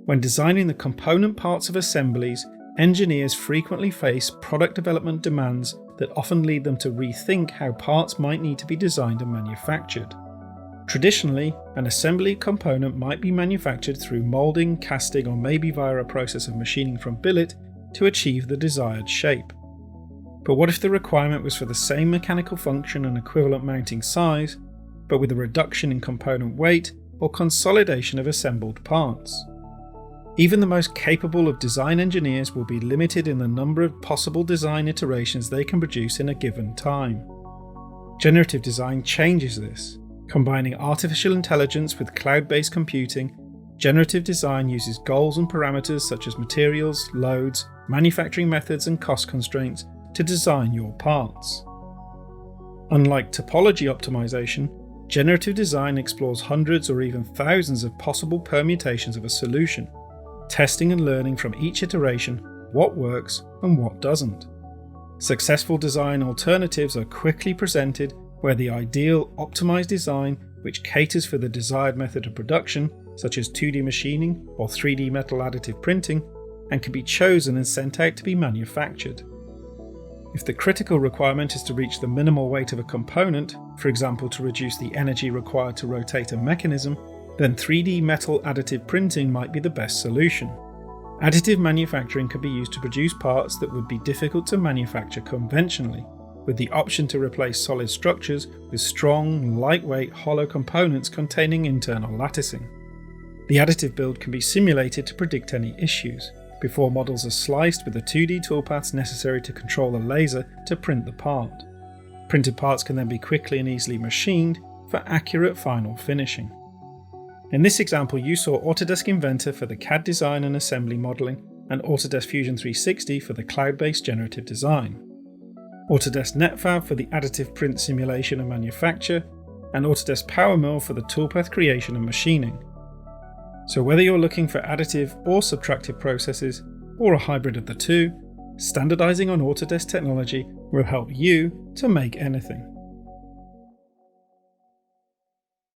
When designing the component parts of assemblies, engineers frequently face product development demands that often lead them to rethink how parts might need to be designed and manufactured. Traditionally, an assembly component might be manufactured through molding, casting, or maybe via a process of machining from billet to achieve the desired shape. But what if the requirement was for the same mechanical function and equivalent mounting size, but with a reduction in component weight or consolidation of assembled parts? Even the most capable of design engineers will be limited in the number of possible design iterations they can produce in a given time. Generative design changes this. Combining artificial intelligence with cloud-based computing, generative design uses goals and parameters such as materials, loads, manufacturing methods, and cost constraints to design your parts. Unlike topology optimization, generative design explores hundreds or even thousands of possible permutations of a solution, testing and learning from each iteration what works and what doesn't. Successful design alternatives are quickly presented where the ideal optimized design, which caters for the desired method of production, such as 2D machining or 3D metal additive printing, and can be chosen and sent out to be manufactured. If the critical requirement is to reach the minimal weight of a component, for example to reduce the energy required to rotate a mechanism, then 3D metal additive printing might be the best solution. Additive manufacturing can be used to produce parts that would be difficult to manufacture conventionally, with the option to replace solid structures with strong, lightweight, hollow components containing internal latticing. The additive build can be simulated to predict any issues, before models are sliced with the 2D toolpaths necessary to control the laser to print the part. Printed parts can then be quickly and easily machined for accurate final finishing. In this example, you saw Autodesk Inventor for the CAD design and assembly modeling, and Autodesk Fusion 360 for the cloud-based generative design. Autodesk NetFab for the additive print simulation and manufacture, and Autodesk PowerMill for the toolpath creation and machining. So whether you're looking for additive or subtractive processes, or a hybrid of the two, standardizing on Autodesk technology will help you to make anything.